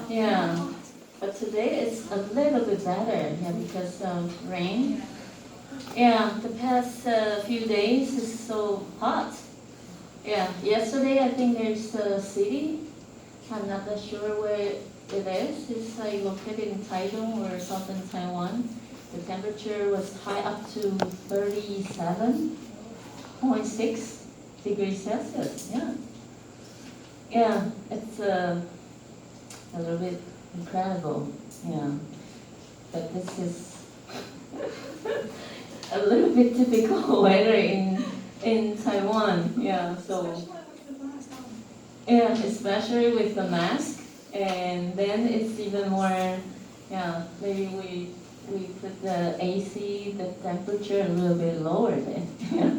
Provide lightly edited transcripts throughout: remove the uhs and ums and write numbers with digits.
Yeah. But today it's a little bit better, yeah, because of rain. Yeah, the past few days is so hot. Yeah, yesterday I think there's a city. I'm not that sure where it is. It's like located in Taichung or southern Taiwan. The temperature was high up to 37.6 degrees Celsius. Yeah. Yeah, it's a little bit incredible. Yeah. But this is a little bit typical weather in Taiwan. Yeah. So yeah, especially with the mask, and then it's even more. Yeah, maybe we put the AC, the temperature a little bit lower then. Yeah.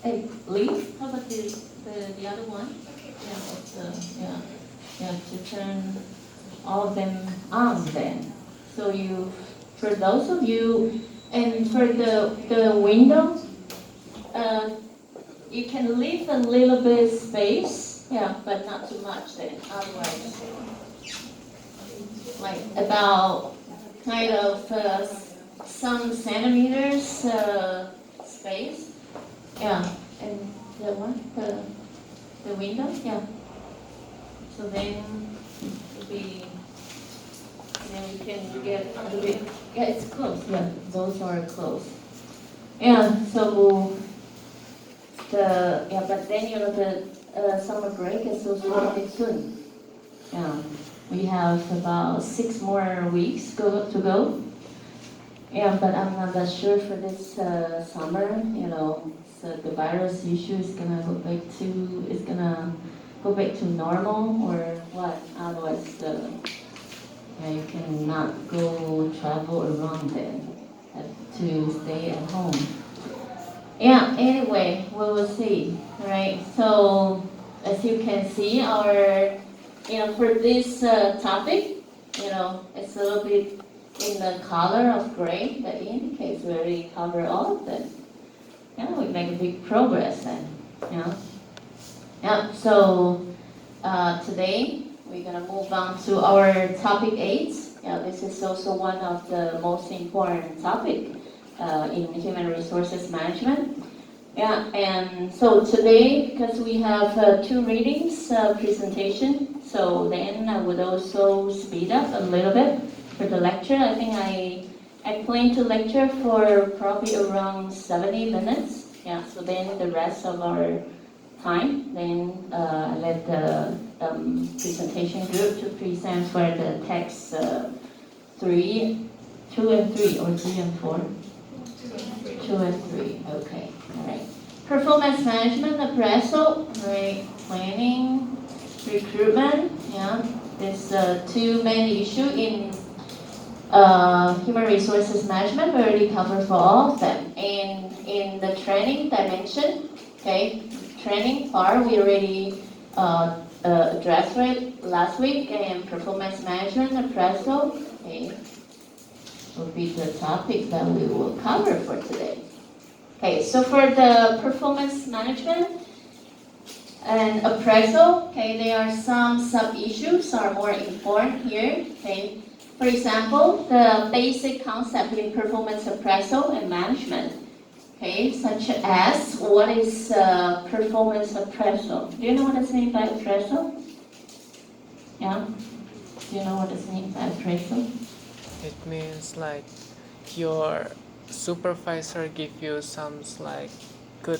Hey, Lee, how about the other one? Yeah, it's yeah, to turn all of them on then. So you, for those of you, and for the window, uh, you can leave a little bit space, yeah, but not too much then. Otherwise, like about kind of some centimeters space, yeah, and the one the window, yeah. So then we can get a little bit, yeah, it's close, yeah, those are close. Yeah, so but then the summer break is also starting soon. Yeah, we have about 6 more weeks to go. Yeah, but I'm not that sure for this summer. So the virus issue is gonna go back to normal or what? Otherwise, yeah, you cannot go travel around then. Have to stay at home. Yeah. Anyway, we will see. Right. So as you can see, our for this topic, it's a little bit in the color of gray that indicates we already cover all of them. Yeah, we make a big progress then. Yeah. Yeah. So today we're gonna move on to our topic 8. Yeah, this is also one of the most important topic in human resources management. Yeah, and so today, because we have 2 readings, presentation, so then I would also speed up a little bit for the lecture. I think I plan to lecture for probably around 70 minutes. Yeah, so then the rest of our time, then let the presentation group to present for the text 3, 2 and 3, or 3 and 4? 2 and 3, okay, all right. Performance management appraisal, right? Planning, recruitment, yeah. There's 2 main issue in human resources management. We already covered for all of them. And in the training dimension, okay, training part we already addressed it last week, and performance management appraisal, okay, will be the topic that we will cover for today. Okay, so for the performance management and appraisal, okay, there are some sub-issues are more important here. Okay, for example, the basic concept in performance appraisal and management. Okay, such as what is performance appraisal? Do you know what is meant by appraisal? Yeah, do you know what is meant by appraisal? It means like your supervisor give you some like good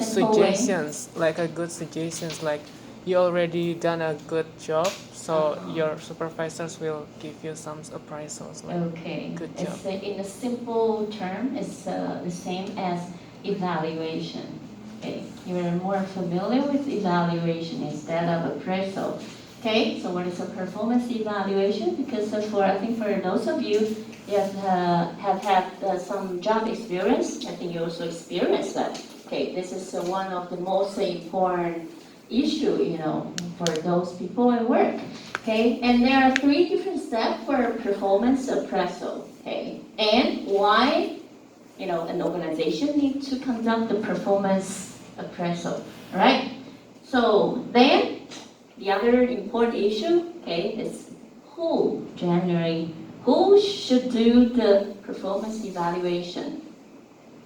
suggestions, like a good suggestions, like you already done a good job, so your supervisors will give you some appraisals, like okay, good job. In a simple term, it's the same as evaluation. Okay, you're more familiar with evaluation instead of appraisal. Okay, so what is a performance evaluation? Because I think for those of you have had some job experience, I think you also experienced that. Okay, this is one of the most important issue, for those people at work. Okay, and there are 3 different steps for performance appraisal. Okay, and why, an organization needs to conduct the performance appraisal. All right. So then, the other important issue, okay, is who should do the performance evaluation?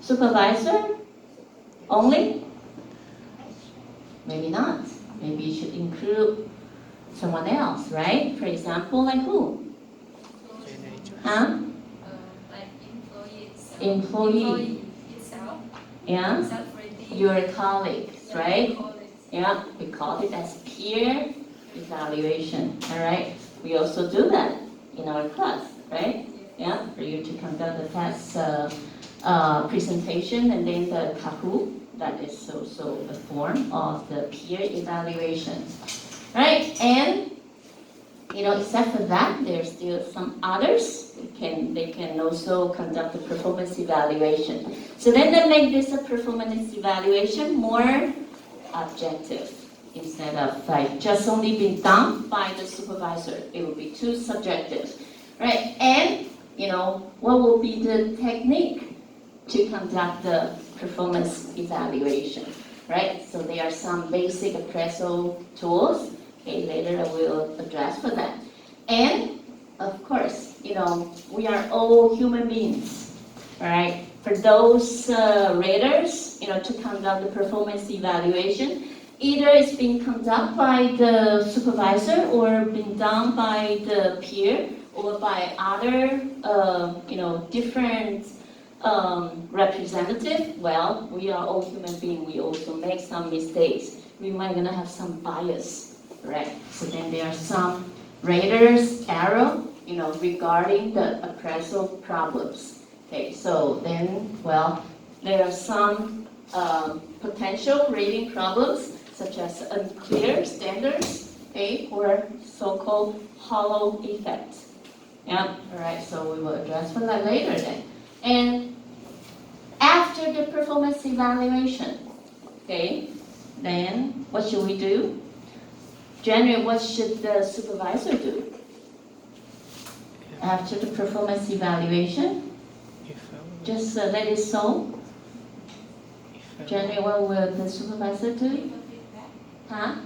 Supervisor only? Maybe not. Maybe you should include someone else, right? For example, like who? Huh? Like employee itself. Employee. itself. Yeah? Self-rating. Your colleagues, right? Colleagues. Yeah, we call it as peer evaluation, all right? We also do that in our class, right? Yeah, for you to conduct the class presentation and then the Kahoot, that is also a form of the peer evaluation, right? And except for that, there's still some others. They can also conduct a performance evaluation. So then they make this a performance evaluation more objective instead of like just only being done by the supervisor. It will be too subjective, right? And what will be the technique to conduct the performance evaluation, right? So there are some basic appraisal tools. Okay, later I will address for that. And of course, we are all human beings, all right? For those raters, to conduct the performance evaluation, either it's being conducted by the supervisor or being done by the peer or by other, different representative. Well, we are all human beings. We also make some mistakes. We might gonna have some bias, right? So then there are some raters error, regarding the appraisal problems. Okay, so then, well, there are some potential rating problems, such as unclear standards, okay, or so-called hollow effect. Yeah, all right, so we will address for that later then. And after the performance evaluation, okay, then what should we do? Generally, what should the supervisor do? After the performance evaluation, just let it so. Generally, what will the supervisor do? Huh?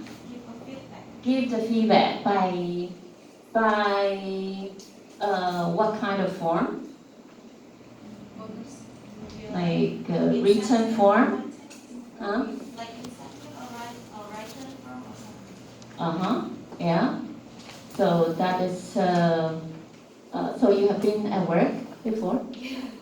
Give the feedback by what kind of form? Like written form? Huh? Like instruction or written form or something. Uh-huh, yeah. So that is, so you have been at work before?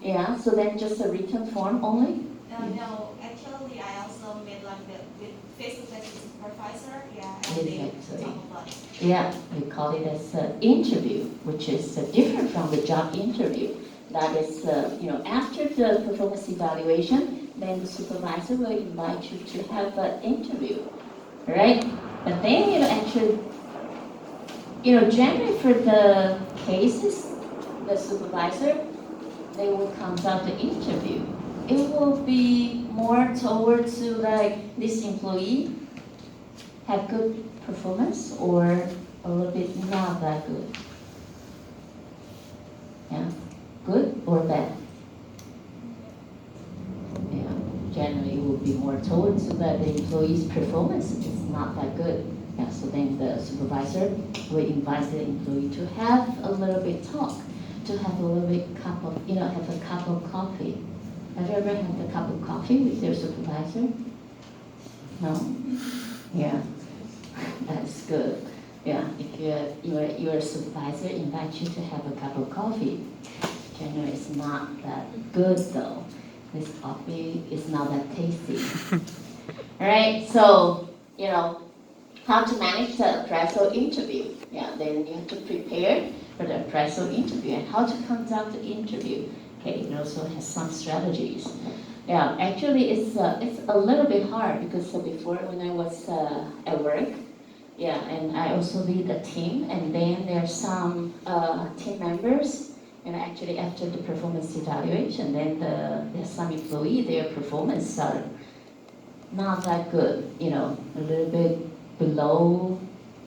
Yeah, so then just a written form only? No, actually I also made like with face-to-face with supervisor, and they Exactly. talk about it. Yeah, we call it as an interview, which is different from the job interview. That is, after the performance evaluation, then the supervisor will invite you to have an interview, right? But then, actually, generally for the cases, the supervisor, they will conduct the interview. It will be more towards to like this employee have good performance or a little bit not that good. Yeah, good or bad. Yeah, generally it will be more towards so that the employee's performance is not that good. Yeah, so then the supervisor will invite the employee to have a little bit talk, to have a little bit cup of, have a cup of coffee. Have you ever had a cup of coffee with your supervisor? No? Yeah, that's good. Yeah, if your supervisor invites you to have a cup of coffee, generally it's not that good though. This coffee is not that tasty. All right, so, how to manage the appraisal interview. Yeah, then you have to prepare for the appraisal interview and how to conduct the interview. Okay, it also has some strategies. Yeah, actually it's a little bit hard because before when I was at work, yeah, and I also lead a team, and then there's some team members, and actually after the performance evaluation, then there's some employee, their performance are not that good, a little bit below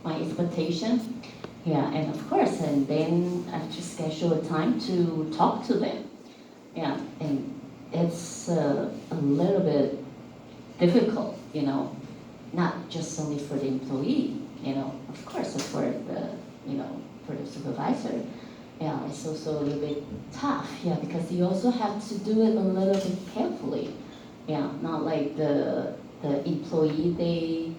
my expectation. Yeah, and of course, and then I have to schedule a time to talk to them. Yeah, and it's a little bit difficult, not just only for the employee, of course, for for the supervisor. Yeah, it's also a little bit tough, yeah, because you also have to do it a little bit carefully. Yeah, not like the employee,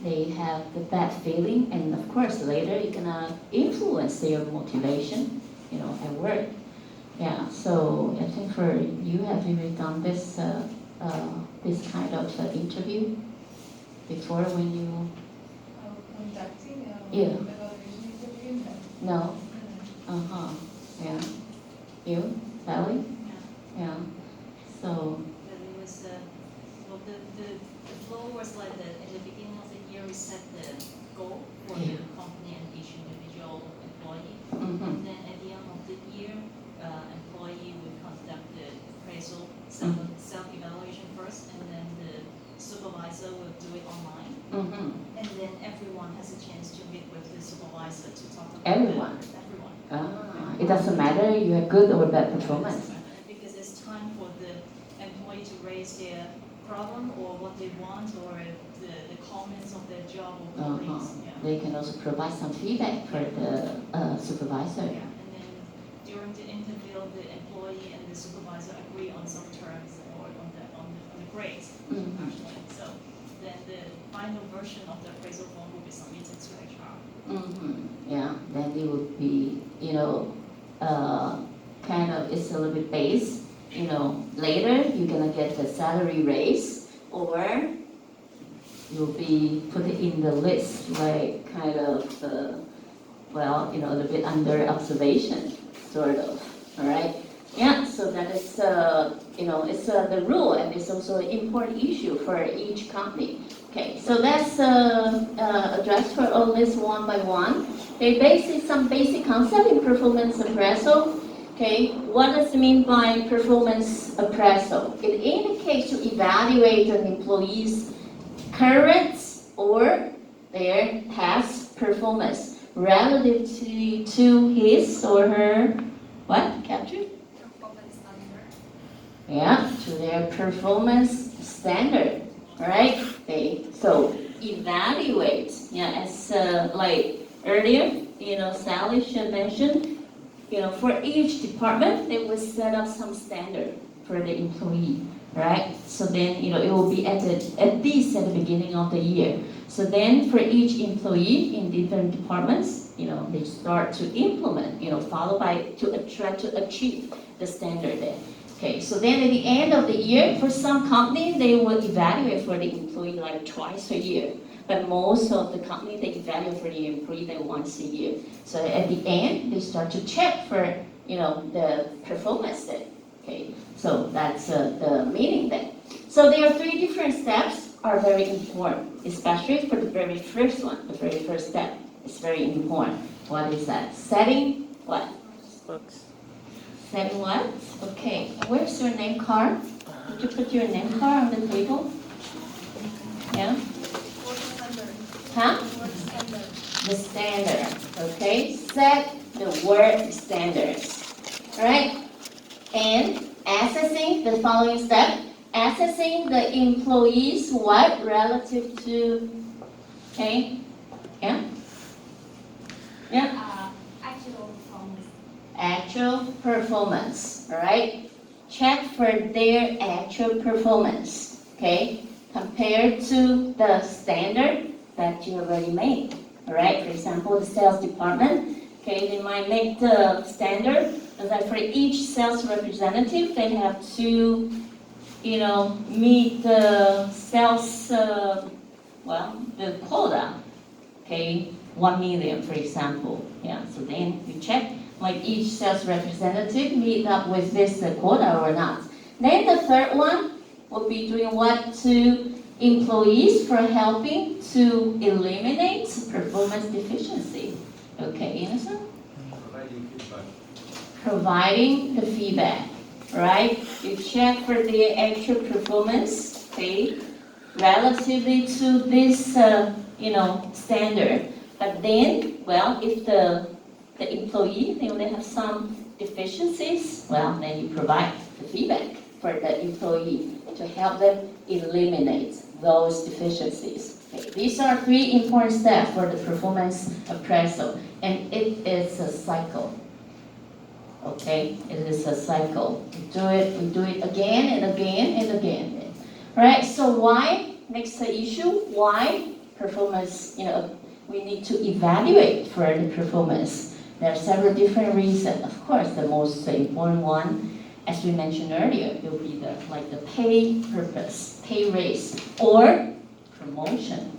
they have the bad feeling, and of course later you're gonna influence their motivation, at work. Yeah, so I think for you, have you done this kind of interview before when you? Conducting Yeah. evaluation interview? No. Yeah. You, Sally? Yeah. So. But it was, well, the flow was like in the beginning of the year, we set the goal for the company and each individual employee. And then at the end of the year, employee will conduct the appraisal, self-evaluation first, and then the supervisor will do it online. And then everyone has a chance to meet with the supervisor to talk about Everyone? Everyone. It doesn't matter you have good or bad performance. Because it's time for the employee to raise their problem or what they want or the comments of their job or colleagues. They can also provide some feedback for the supervisor. Yeah. And then during the interview, the employee and the supervisor agree on some terms or on the grades. Actually. So then the final version of the appraisal form will be submitted to HR. Yeah, then it would be, kind of, it's a little bit based, later you're gonna get the salary raise, or you'll be put in the list, like kind of, a little bit under observation, sort of, all right? Yeah, so that is, it's the rule, and it's also an important issue for each company. Okay, so let's address for all this one by one. Okay, some basic concept in performance appraisal. Okay, what does it mean by performance appraisal? It indicates to evaluate an employee's current or their past performance relative to his or her, what, captured? Performance standard. Yeah, to their performance standard, right? Okay, so evaluate, as like earlier, Sally should mention, for each department, they will set up some standard for the employee, right? So then, it will be at least at the beginning of the year. So then for each employee in different departments, they start to implement, followed by to try to achieve the standard there. Okay, so then at the end of the year, for some company, they will evaluate for the employee like twice a year. But most of the company, they evaluate for the employee like once a year. So at the end, they start to check for, the performance there. Okay, so that's the meaning there. So there are 3 different steps are very important, especially for the very first one, the very first step. It's very important. What is that? Setting what? Books. Setting what? Okay, where's your name card? Did you put your name card on the table? Yeah? Work standard. Huh? Work standard. The standard, okay? Set the work standards, all right? And assessing the following step, assessing the employees what relative to, okay? Yeah? Yeah? Actual performance. Actual performance, all right? Check for their actual performance, okay? Compared to the standard that you already made, all right? For example, the sales department, okay, they might make the standard that for each sales representative, they have to, meet the sales, the quota, okay? 1 million, for example. Yeah, so then we check like each sales representative meet up with this quota or not. Then the third one will be doing what to employees for helping to eliminate performance deficiency. Okay, Innocent? Providing feedback. Providing the feedback, right? You check for their actual performance, okay, relatively to this, standard. But then, if the employee, they have some deficiencies, then you provide the feedback for the employee to help them eliminate those deficiencies. Okay, these are 3 important steps for the performance appraisal, and it is a cycle. Okay, it is a cycle. We do it again and again and again. Right? So why? Next issue, why performance, we need to evaluate for the performance. There are several different reasons. Of course, the most important one, as we mentioned earlier, will be the pay purpose, pay raise, or promotion.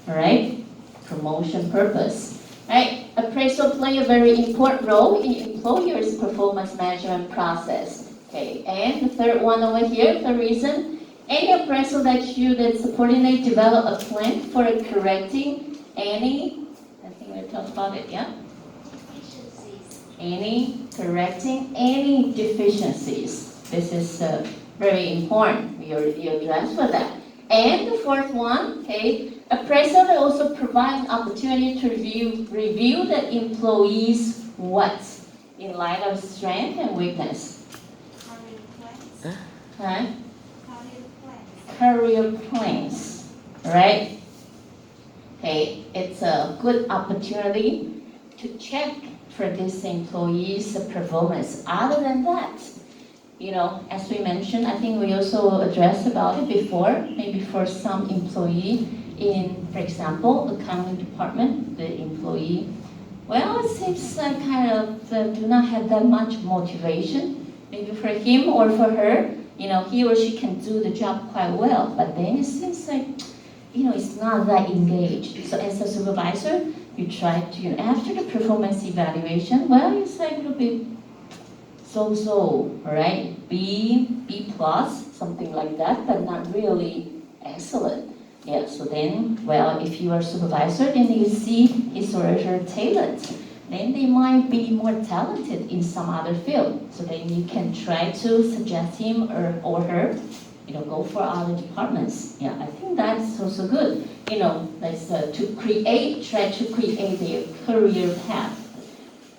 All right? Promotion purpose. Right? Appraisal play a very important role in employer's performance management process. Okay, and the third one over here, the reason, any appraisal that subordinate develop a plan for correcting any, I think we talked about it, yeah? Correcting any deficiencies. This is very important. We already addressed for that. And the fourth one, okay, appraisal also provides an opportunity to review the employees' what in light of strength and weakness. Huh? Career plans, right? Okay, it's a good opportunity to check for this employee's performance. Other than that, as we mentioned, I think we also addressed about it before, maybe for some employee in, for example, accounting department, the employee, well, it seems like kind of do not have that much motivation. Maybe for him or for her, he or she can do the job quite well, but then it seems like, it's not that engaged. So as a supervisor, you try to, after the performance evaluation, well, it's like a little bit so-so, right? B plus, something like that, but not really excellent. Yeah, so then, well, if you are a supervisor, then you see his or her talent. Then they might be more talented in some other field. So then you can try to suggest him or her, go for other departments. Yeah, I think that's also good. Let's try to create their career path.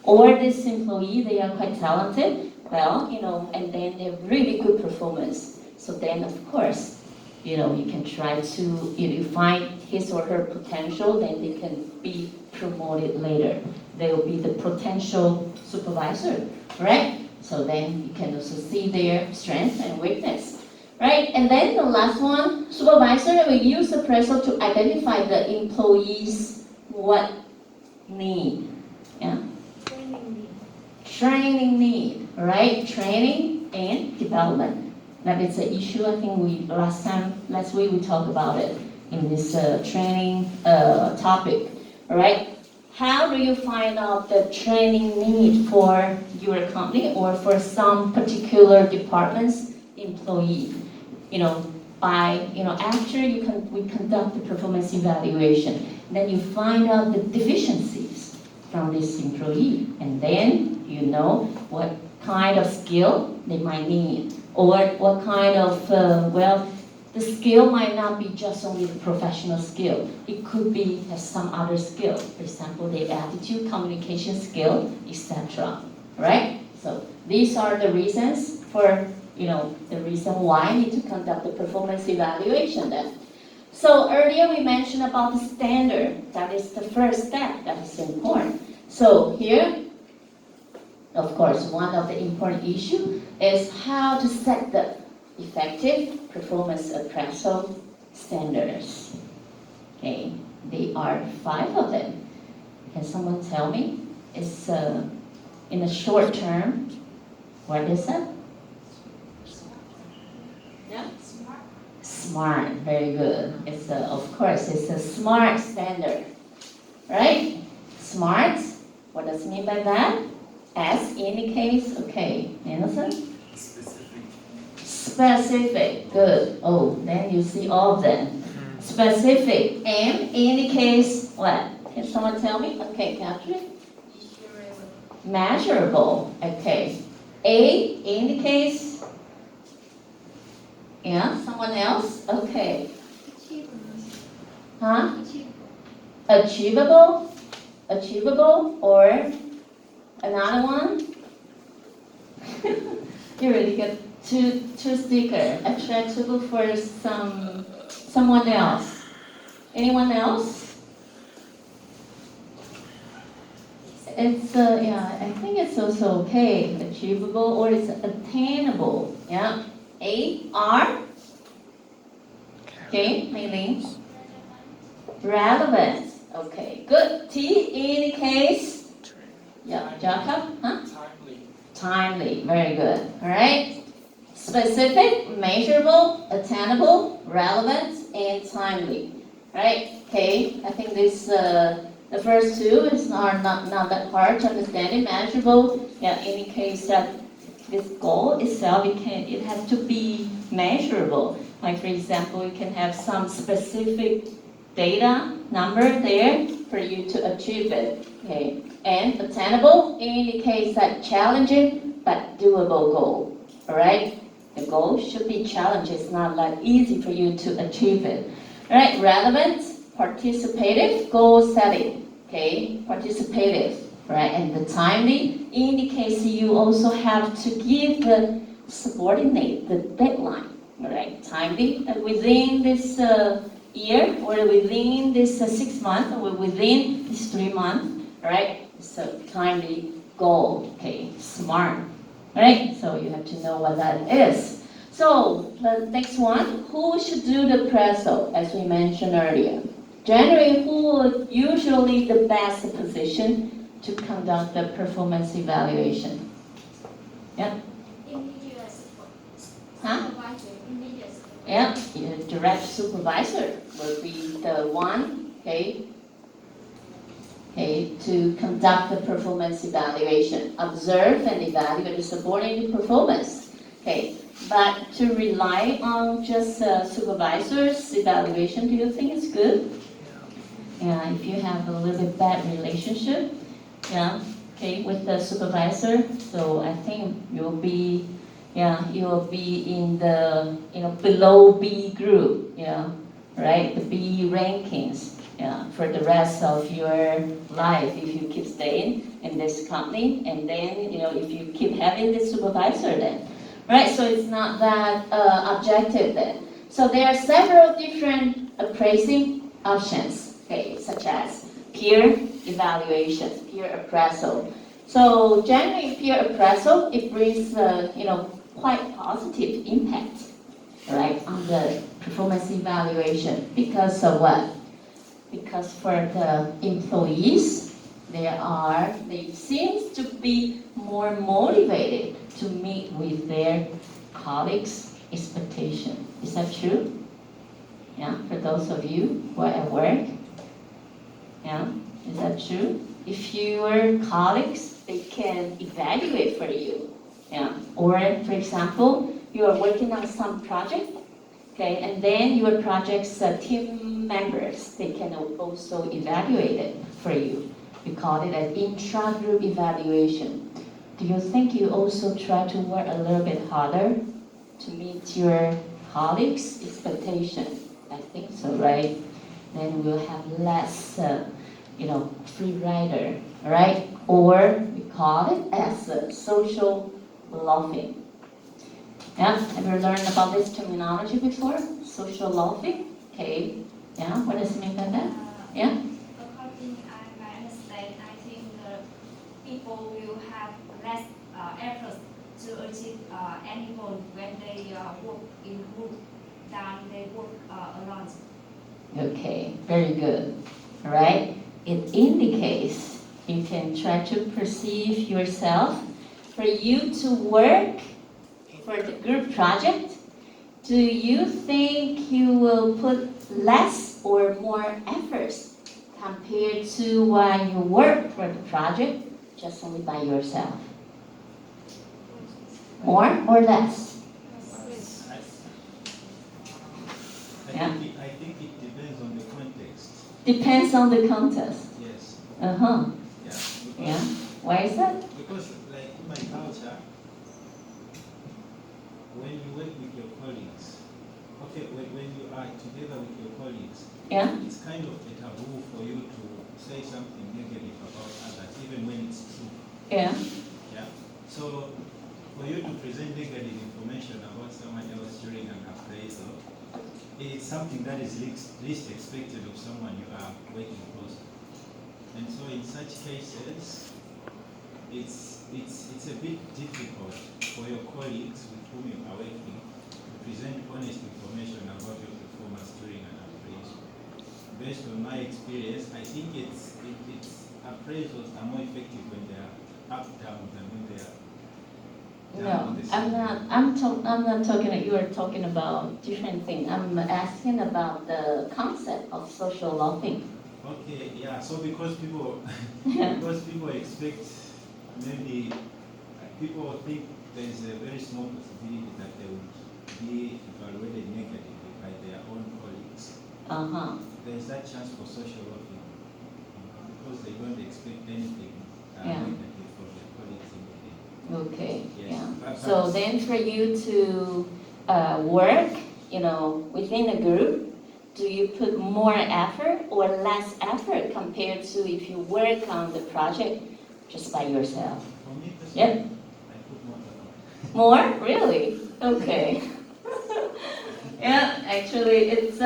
Or this employee, they are quite talented, well, and then they have really good performance. So then, of course, you can try to, if you find his or her potential, then they can be promoted later. They will be the potential supervisor, right? So then you can also see their strength and weakness, right? And then the last one, supervisor will use appraisal to identify the employee's what need, yeah? Training need, right? Training and development. That is an issue. I think last week we talked about it in this training topic, all right? How do you find out the training need for your company or for some particular department's employee? After we conduct the performance evaluation, then you find out the deficiencies from this employee, and then you know what kind of skill they might need, or what kind of, the skill might not be just only the professional skill. It could be some other skill, for example, the attitude, communication skill, etc. Right? So these are the reasons for, the reason why I need to conduct the performance evaluation then. So earlier we mentioned about the standard. That is the first step that is important. So here, of course, one of the important issues is how to set the effective performance appraisal standards. Okay, there are 5 of them. Can someone tell me? It's in the short term. What is it? Yeah. Smart. Very good. It's of course it's a SMART standard, right? SMART. What does it mean by that? S indicates, okay, Anderson? Specific, good. Oh, then you see all of them. Specific. M indicates what? Can someone tell me? Okay, Catherine? Measurable. Okay. A indicates, yeah, someone else? Okay. Huh? Achievable? Achievable or another one? You really get two stickers. Attractable for someone else. Anyone else? It's yeah, I think it's also okay, achievable or it's attainable. Yeah. A-R, okay, Mei-Ling. Relevant. Okay, good. T indicates, yeah, Jacob, huh? Timely. Timely, very good. All right. Specific, measurable, attainable, relevant, and timely. Right? Okay. I think this the first two are not that hard to understand. It measurable, yeah, indicates that this goal itself it has to be measurable. Like for example, you can have some specific data number there for you to achieve it. Okay. And attainable indicates that challenging but doable goal. All right. The goal should be challenging. It's not that easy for you to achieve it. All right. Relevant, participative, goal setting. Okay. Participative. Right. And the timely indicates you also have to give the subordinate the deadline. All right. Timely within this year or within this 6 months or within this 3 months. All right. So timely goal. Okay. Smart. Right? So you have to know what that is. So the next one, who should do the appraisal, as we mentioned earlier? Generally, who is usually the best position to conduct the performance evaluation? Yep. Immediate Huh? supervisor, immediate supervisor. Yeah, the direct supervisor will be the one, okay, to conduct the performance evaluation, observe and evaluate the subordinate performance. Okay, but to rely on just supervisor's evaluation, do you think it's good? Yeah, if you have a little bit bad relationship, yeah, okay, with the supervisor, so I think you'll be in the below B group, yeah, right, the B rankings. Yeah, for the rest of your life, if you keep staying in this company, and then if you keep having this supervisor, then right. So it's not that objective then. So there are several different appraising options, okay, such as peer evaluation, peer appraisal. So generally, peer appraisal it brings quite positive impact, right, on the performance evaluation because of what? Because for the employees, they seem to be more motivated to meet with their colleagues' expectation. Is that true? Yeah, for those of you who are at work. Yeah, is that true? If your colleagues, they can evaluate for you. Yeah, or for example, you are working on some project. Okay, and then your project's team members, they can also evaluate it for you. We call it an intra-group evaluation. Do you think you also try to work a little bit harder to meet your colleagues' expectation? I think so, right? Then we'll have less, free rider, right? Or we call it as social loafing. Yeah, have you learned about this terminology before? Social loafing? Okay. Yeah, what does it mean by that? Yeah? According to my understanding, I think the people will have less effort to achieve any goal when they work in group than they work alone. Okay, very good. All right. It indicates you can try to perceive yourself for you to work for the group project. Do you think you will put less or more efforts compared to when you work for the project just only by yourself? More or less? Yeah. I think it depends on the context. Depends on the context. Yes. Uh-huh. Yeah. Yeah. Why is that? Because like in my culture, when you work with your colleagues, okay, when you are together with your colleagues, Yeah. it's kind of a taboo for you to say something negative about others, even when it's true. Yeah. Yeah. So for you to present negative information about someone else during an appraisal, it's something that is least expected of someone you are working close to. And so in such cases, it's a bit difficult for your colleagues with whom you are working to present honest information about your performance during an appraisal. Based on my experience, I think it's appraisals are more effective when they are up down than when they are down. No, I'm not. I'm not talking. You are talking about different thing. I'm asking about the concept of social lobbying. Okay, yeah. So because people expect maybe people think there is a very small possibility that they would be evaluated negatively by their own colleagues. There is that chance for social lobbying because they don't expect anything Yeah. negative from their colleagues in the day. Okay. Yes. Yeah. So then, for you to work, within a group, do you put more effort or less effort compared to if you work on the project just by yourself? For me personally, Yep. I put more effort. More? Really? Okay. Yeah, actually, it's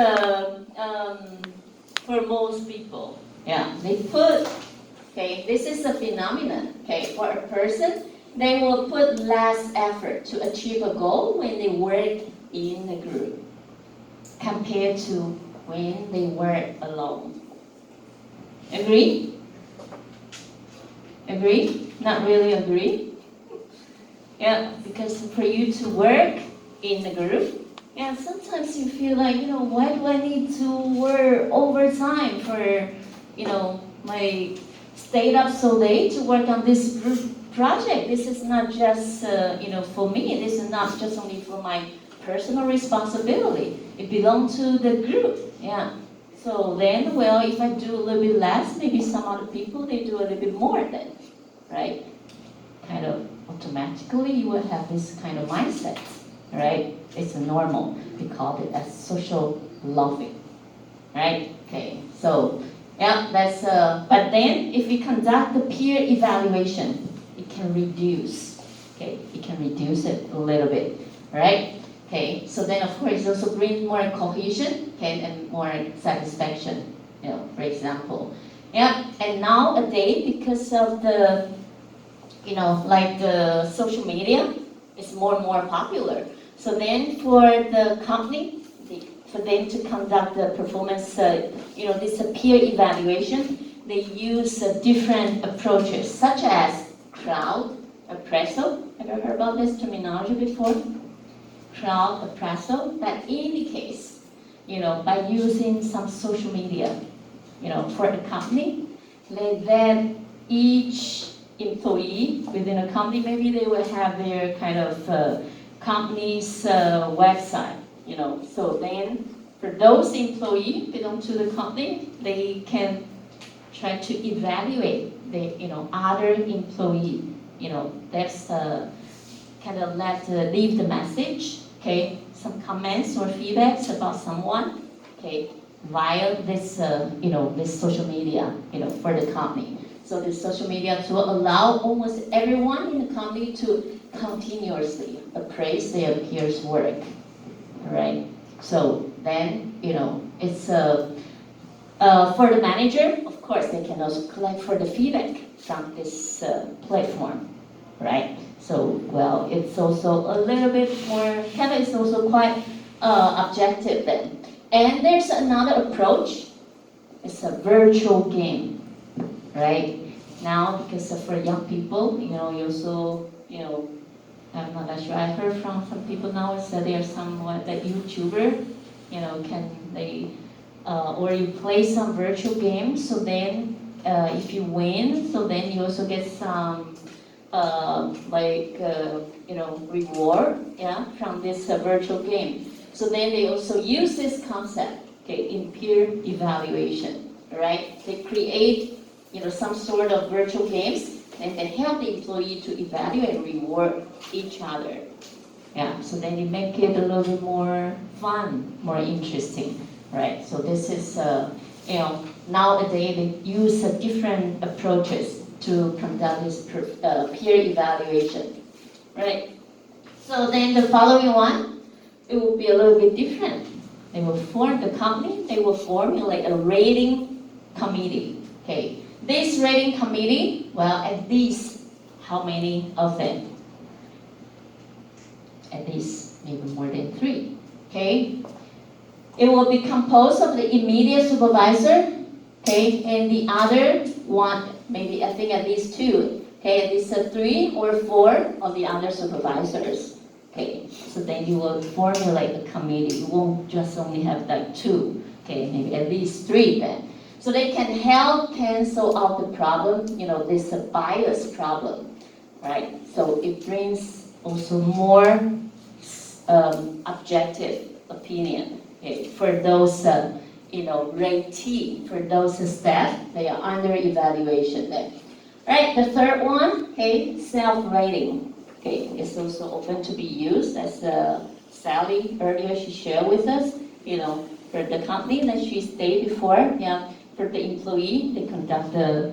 for most people. Yeah, they put, okay, this is a phenomenon. Okay, for a person, they will put less effort to achieve a goal when they work in a group compared to when they work alone. Agree? Agree? Not really agree? Yeah, because for you to work in a group, yeah, sometimes you feel like, why do I need to work overtime for, my stayed up so late to work on this group project? This is not just, for me. This is not just only for my personal responsibility. It belongs to the group, yeah. So then, well, if I do a little bit less, maybe some other people, they do a little bit more then, right? Kind of automatically you will have this kind of mindset, right? It's normal. We call it as social lobbying, right? Okay, so yeah, that's but then if we conduct the peer evaluation, it can reduce, okay? It can reduce it a little bit, right? Okay, so then of course it also brings more cohesion, okay, and more satisfaction, for example. Yeah, and nowadays because of the like the social media is more and more popular. So then for the company, for them to conduct the performance, this peer evaluation, they use different approaches, such as crowd appraisal. Have you heard about this terminology before? Crowd appraisal, that indicates, by using some social media, for the company, then each employee within a company, maybe they will have their kind of company's website, So then, for those employees belong to the company, they can try to evaluate the, other employee, that's kind of leave the message, okay, some comments or feedbacks about someone, okay, via this, this social media, for the company. So the social media to allow almost everyone in the company to continuously appraise their peers' work, right? So then, it's for the manager, of course, they can also collect for the feedback from this platform, right? So, well, it's also a little bit more, kind of, it's also quite objective then. And there's another approach, it's a virtual game, right? Now, because for young people, you also, I'm not that sure. I heard from some people now is that there's somewhat that YouTuber, can they, or you play some virtual games. So then, if you win, so then you also get some, reward, yeah, from this virtual game. So then they also use this concept, okay, in peer evaluation, right? They create, some sort of virtual games, and they help the employee to evaluate and reward each other. Yeah, so then you make it a little bit more fun, more interesting, right? So this is, nowadays they use different approaches to conduct this peer evaluation, right? So then the following one, it will be a little bit different. they will form the company, they will formulate a rating committee. Okay, this rating committee, well, at least how many of them? At least maybe more than 3. Okay, it will be composed of the immediate supervisor. Okay, and the other one, maybe I think at least 2. Okay, at least 3 or 4 of the other supervisors. Okay, so then you will formulate a committee. You won't just only have like 2. Okay, maybe at least 3 then. So they can help cancel out the problem, this bias problem, right? So it brings also more objective opinion, okay, for those, ratee, for those staff, they are under evaluation there. Right, the third one, okay, self-rating. Okay, it's also open to be used, as Sally earlier she shared with us, for the company that she stayed before, yeah, for the employee, they conduct the,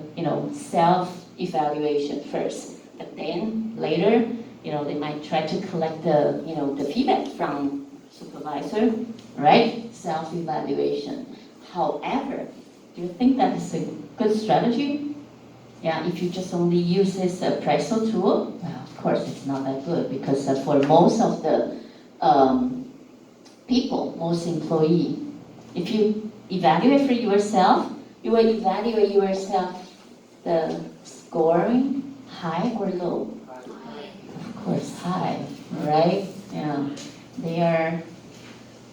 self-evaluation first. But then later, they might try to collect the, the feedback from supervisor, right? Self-evaluation. However, do you think that is a good strategy? Yeah, if you just only use this appraisal tool, well, of course it's not that good, because for most of the people, most employee, if you evaluate for yourself, you will evaluate yourself the scoring high or low? Of course, high, right? Yeah, they are